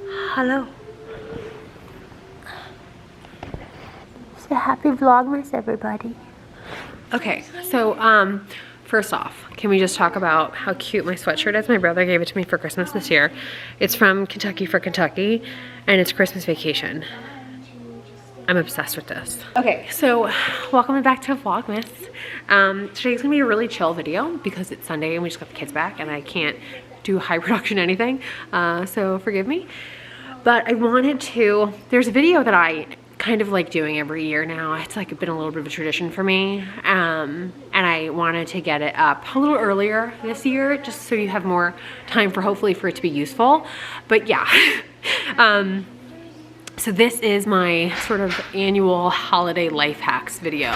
Hello. So happy Vlogmas, everybody. Okay, so first off, can we just talk about how cute my sweatshirt is? My brother gave it to me for Christmas this year. It's from Kentucky for Kentucky, and it's Christmas vacation. I'm obsessed with this. Okay, so welcome back to Vlogmas. Today's gonna be a really chill video because it's Sunday and we just got the kids back and I can't do high production anything, so forgive me. But I wanted to, there's a video that I kind of like doing every year now. It's like been a little bit of a tradition for me, and I wanted to get it up a little earlier this year just so you have more time for hopefully for it to be useful. But yeah. So this is my sort of annual holiday life hacks video.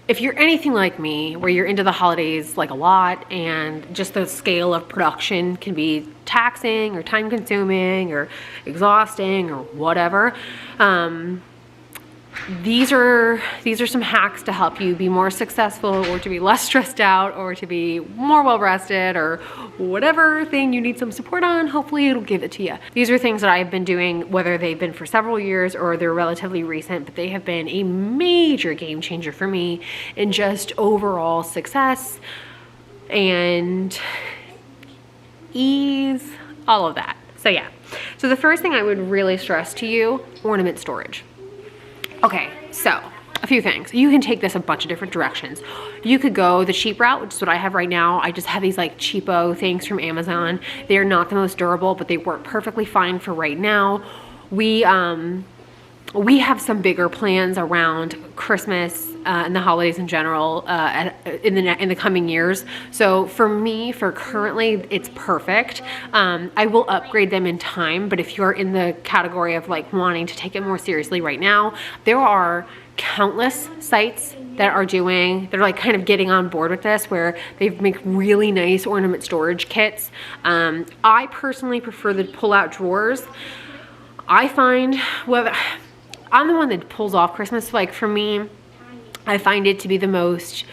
If you're anything like me, where you're into the holidays like a lot and just the scale of production can be taxing or time consuming or exhausting or whatever, these are some hacks to help you be more successful or to be less stressed out or to be more well rested or whatever thing you need some support on. Hopefully it'll give it to you. These are things that I've been doing, whether they've been for several years or they're relatively recent, but they have been a major game changer for me in just overall success and ease, all of that. So yeah. So the first thing I would really stress to you, ornament storage. Okay, so a few things. You can take this a bunch of different directions. You could go the cheap route, which is what I have right now. I just have these like cheapo things from Amazon. They're not the most durable, but they work perfectly fine for right now. We have some bigger plans around Christmas and the holidays in general in the coming years. So for me, for currently, it's perfect. I will upgrade them in time, but if you're in the category of like wanting to take it more seriously right now, there are countless sites that are like kind of getting on board with this, where they make really nice ornament storage kits. I personally prefer the pull-out drawers. I find, well, I'm the one that pulls off Christmas. Like for me, I find it to be the most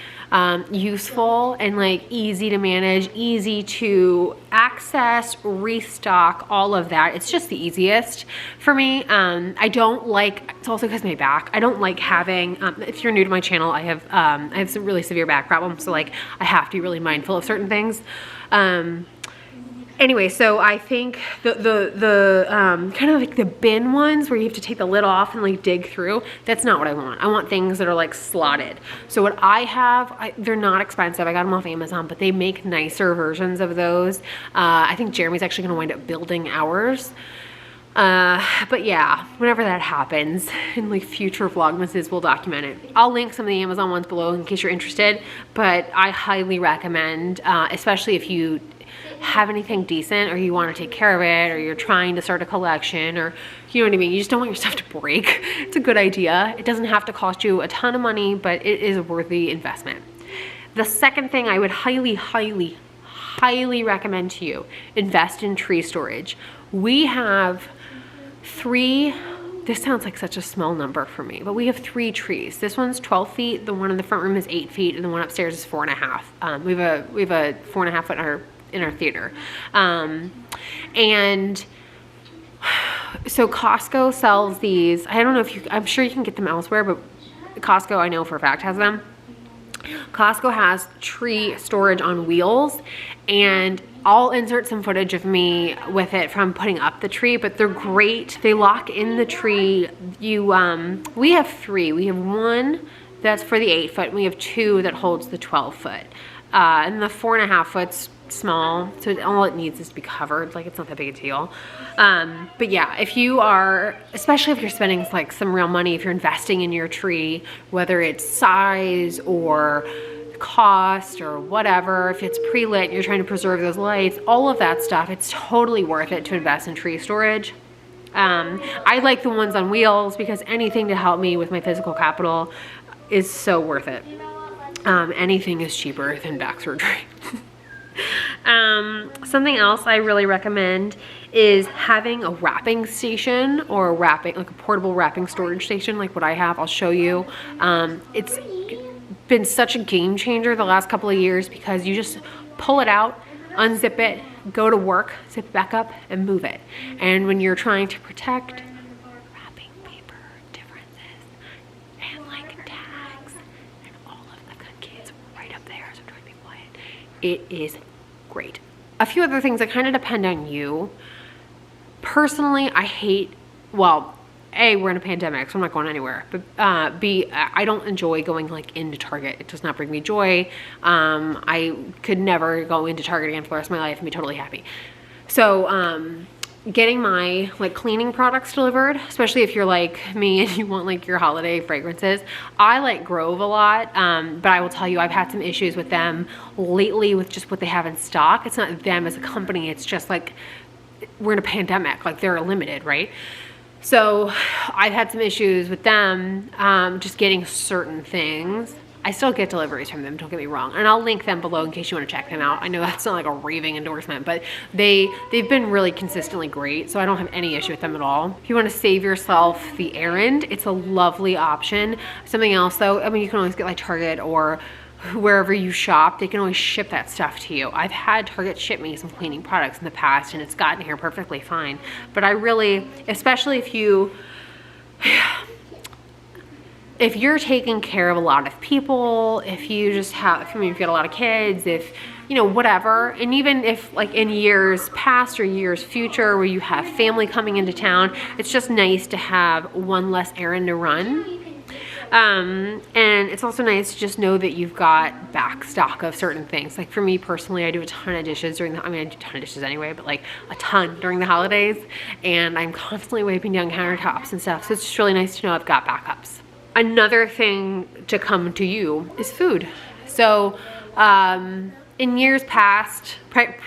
useful and like easy to manage, easy to access, restock, all of that. It's just the easiest for me. I don't like, it's also because of my back. I don't like having, if you're new to my channel, I have some really severe back problems. So like I have to be really mindful of certain things. Anyway, so I think the kind of like the bin ones where you have to take the lid off and like dig through, that's not what I want. I want things that are like slotted. So what I have, they're not expensive. I got them off Amazon, but they make nicer versions of those. I think Jeremy's actually gonna wind up building ours. But yeah, whenever that happens in like future Vlogmases, we'll document it. I'll link some of the Amazon ones below in case you're interested, but I highly recommend, especially if you have anything decent or you want to take care of it or you're trying to start a collection, or you know what I mean, you just don't want your stuff to break. It's a good idea. It doesn't have to cost you a ton of money, but it is a worthy investment. The second thing I would highly recommend to you, invest in tree storage. We have 3, this sounds like such a small number for me, but we have 3 trees. This one's 12 feet, the one in the front room is 8 feet, and the one upstairs is 4.5. We have a 4.5 foot in our theater. And so Costco sells these. I don't know if I'm sure you can get them elsewhere, but Costco, I know for a fact, has them. Costco has tree storage on wheels, and I'll insert some footage of me with it from putting up the tree, but they're great. They lock in the tree. We have 3. We have 1 that's for the 8 foot, and we have 2 that holds the 12 foot. And the 4.5 foot's small, so all it needs is to be covered. Like, it's not that big a deal. But yeah, if you are, especially if you're spending like some real money, if you're investing in your tree, whether it's size or cost or whatever, if it's pre-lit and you're trying to preserve those lights, all of that stuff, it's totally worth it to invest in tree storage. I like the ones on wheels because anything to help me with my physical capital is so worth it. Anything is cheaper than back surgery. Something else I really recommend is having a wrapping station, or like a portable wrapping storage station like what I have. I'll show you. It's been such a game changer the last couple of years because you just pull it out, unzip it, go to work, zip it back up, and move it. And when you're trying to protect wrapping paper differences and like tags and all of the good kids right up there, so try to be quiet. It is great. A few other things that kind of depend on you. Personally, I hate, well, A, we're in a pandemic, so I'm not going anywhere. But B, I don't enjoy going like into Target. It does not bring me joy. I could never go into Target again for the rest of my life and be totally happy. So getting my like cleaning products delivered, especially if you're like me and you want like your holiday fragrances. I like Grove a lot, but I will tell you I've had some issues with them lately with just what they have in stock. It's not them as a company. It's just like we're in a pandemic, like they're limited, right? So I've had some issues with them, just getting certain things. I still get deliveries from them, don't get me wrong. And I'll link them below in case you want to check them out. I know that's not like a raving endorsement, but they've been really consistently great, so I don't have any issue with them at all. If you want to save yourself the errand, it's a lovely option. Something else though, I mean, you can always get like Target or wherever you shop, they can always ship that stuff to you. I've had Target ship me some cleaning products in the past and it's gotten here perfectly fine. But I really, especially if you're taking care of a lot of people, if you just have, I mean, if you got a lot of kids, if, you know, whatever, and even if like in years past or years future where you have family coming into town, it's just nice to have one less errand to run. And it's also nice to just know that you've got back stock of certain things. Like for me personally, I do a ton of dishes during the, I mean, I do a ton of dishes anyway, but like a ton during the holidays, and I'm constantly wiping down countertops and stuff. So it's just really nice to know I've got backups. Another thing to come to you is food. So, in years past,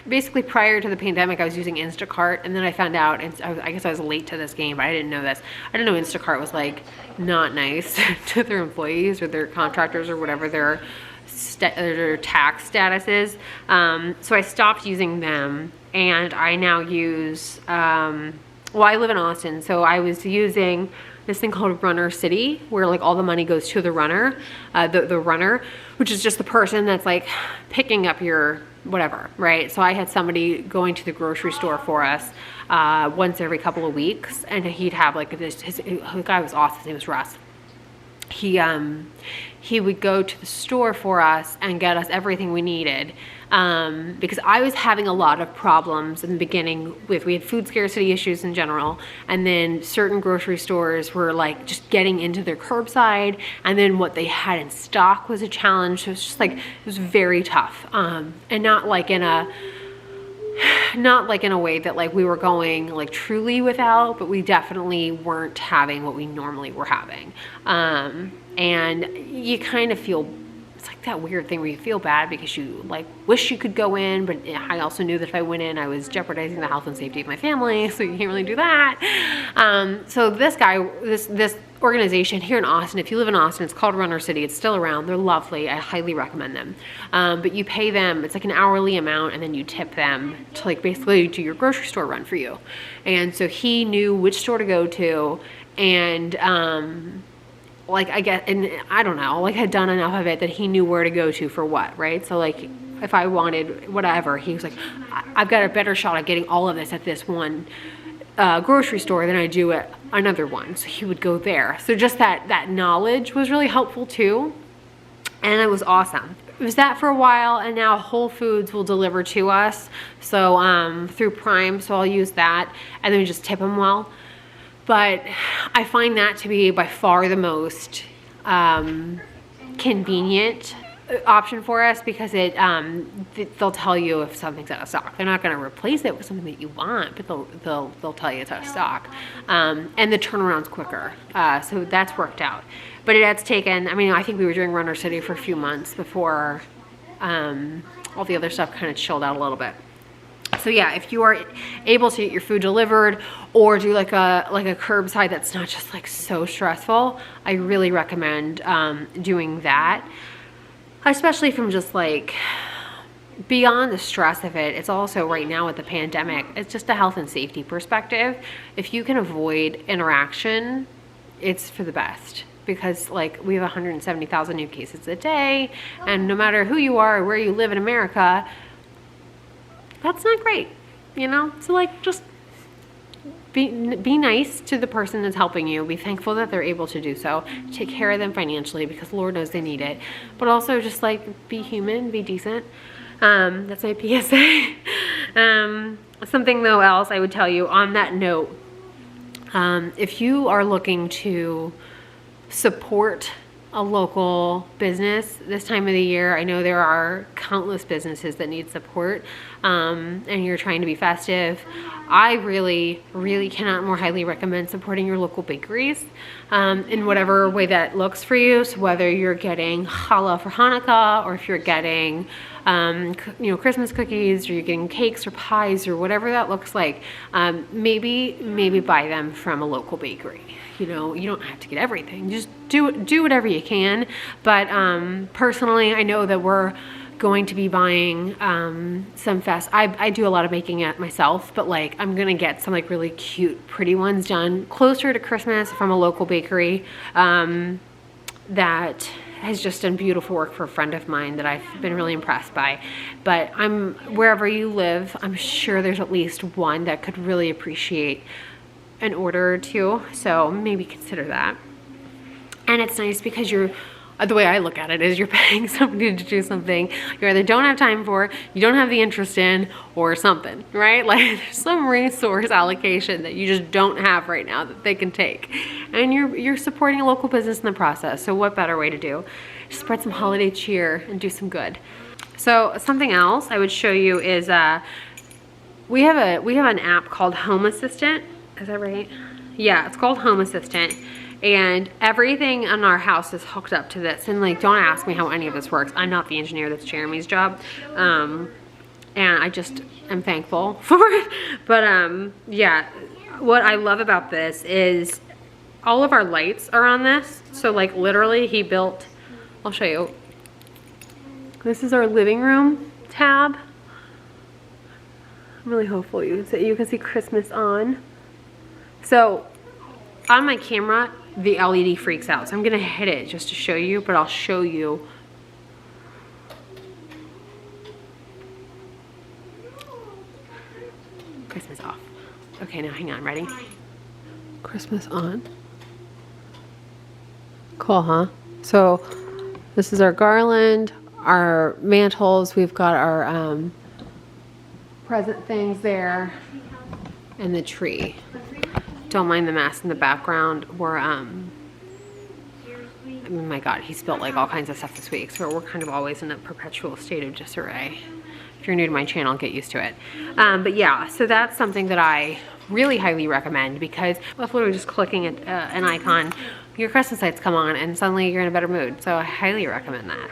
basically prior to the pandemic, I was using Instacart, and then I found out, and I guess I was late to this game, but I didn't know this. I didn't know Instacart was like not nice to their employees or their contractors or whatever their tax status is. So I stopped using them, and I now use, well, I live in Austin, so I was using this thing called Runner City, where like all the money goes to the runner, the runner, which is just the person that's like picking up your whatever, right? So I had somebody going to the grocery store for us once every couple of weeks, and he'd have like this, the guy was awesome, his name was Russ. He would go to the store for us and get us everything we needed, because I was having a lot of problems in the beginning we had food scarcity issues in general, and then certain grocery stores were like just getting into their curbside, and then what they had in stock was a challenge. So it was just like, it was very tough, and not like in a way that like we were going like truly without, but we definitely weren't having what we normally were having. And you kind of feel, it's like that weird thing where you feel bad because you like wish you could go in, but I also knew that if I went in, I was jeopardizing the health and safety of my family, so you can't really do that. So this guy, this organization here in Austin, if you live in Austin, it's called Runner City. It's still around. They're lovely. I highly recommend them. But you pay them, it's like an hourly amount, and then you tip them to like basically do your grocery store run for you. And so he knew which store to go to, and like I get, and I don't know, like had done enough of it that he knew where to go to for what, right? So like if I wanted whatever, he was like, I've got a better shot at getting all of this at this one grocery store than I do at another one. So he would go there. So just that knowledge was really helpful too. And it was awesome. It was that for a while, and now Whole Foods will deliver to us. So through Prime, so I'll use that, and then we just tip them well. But I find that to be by far the most convenient option for us, because it they'll tell you if something's out of stock. They're not going to replace it with something that you want, but they'll tell you it's out of stock, and the turnaround's quicker, so that's worked out. But it has taken, I mean, I think we were doing Runner City for a few months before all the other stuff kind of chilled out a little bit. So yeah, if you are able to get your food delivered or do like a curbside that's not just like so stressful, I really recommend doing that. Especially from just like beyond the stress of it, it's also right now with the pandemic, it's just a health and safety perspective. If you can avoid interaction, it's for the best. Because like we have 170,000 new cases a day, and no matter who you are or where you live in America, that's not great, you know? So like, just be nice to the person that's helping you. Be thankful that they're able to do so. Take care of them financially because Lord knows they need it. But also just like be human, be decent. That's my PSA. Something though else I would tell you on that note, if you are looking to support a local business this time of the year, I know there are countless businesses that need support, and you're trying to be festive. I really, really cannot more highly recommend supporting your local bakeries in whatever way that looks for you. So whether you're getting challah for Hanukkah, or if you're getting Christmas cookies, or you're getting cakes or pies, or whatever that looks like, maybe buy them from a local bakery. You know, you don't have to get everything. Just do whatever you can. But personally, I know that we're going to be buying some I do a lot of making it myself, but like I'm gonna get some like really cute, pretty ones done closer to Christmas from a local bakery that has just done beautiful work for a friend of mine that I've been really impressed by. But wherever you live, I'm sure there's at least one that could really appreciate an order or two, so maybe consider that. And it's nice because the way I look at it is you're paying somebody to do something you either don't have time for, you don't have the interest in, or something, right? Like there's some resource allocation that you just don't have right now that they can take. And you're supporting a local business in the process, so what better way to do? Just spread some holiday cheer and do some good. So something else I would show you is we have an app called Home Assistant. Is that right? Yeah, it's called Home Assistant. And everything in our house is hooked up to this. And like, don't ask me how any of this works. I'm not the engineer, that's Jeremy's job. And I just am thankful for it. But yeah, what I love about this is all of our lights are on this. So like literally he built, I'll show you. This is our living room tab. I'm really hopeful you can see Christmas on. So on my camera, the LED freaks out. So I'm gonna hit it just to show you, but I'll show you. Christmas off. Okay, now hang on, ready? Christmas on. Cool, huh? So this is our garland, our mantles. We've got our present things there, and the tree. Don't mind the mess in the background. We're oh my god, he spilled like all kinds of stuff this week, so we're kind of always in a perpetual state of disarray. If you're new to my channel, get used to it. But yeah, so that's something that I really highly recommend, because with literally just clicking at an icon, your Christmas lights come on and suddenly you're in a better mood. So I highly recommend that.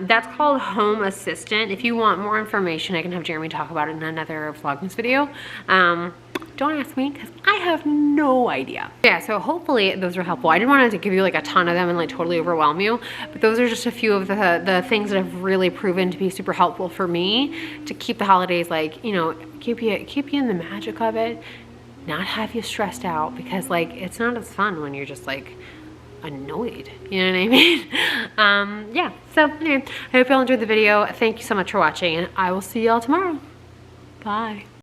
That's called Home Assistant. If you want more information, I can have Jeremy talk about it in another Vlogmas video. Don't ask me because I have no idea. Yeah, so hopefully those are helpful. I didn't want to give you like a ton of them and like totally overwhelm you, but those are just a few of the things that have really proven to be super helpful for me to keep the holidays, like, you know, keep you in the magic of it, not have you stressed out, because like it's not as fun when you're just like annoyed, you know what I mean? Yeah, so anyway, I hope y'all enjoyed the video. Thank you so much for watching, and I will see y'all tomorrow. Bye.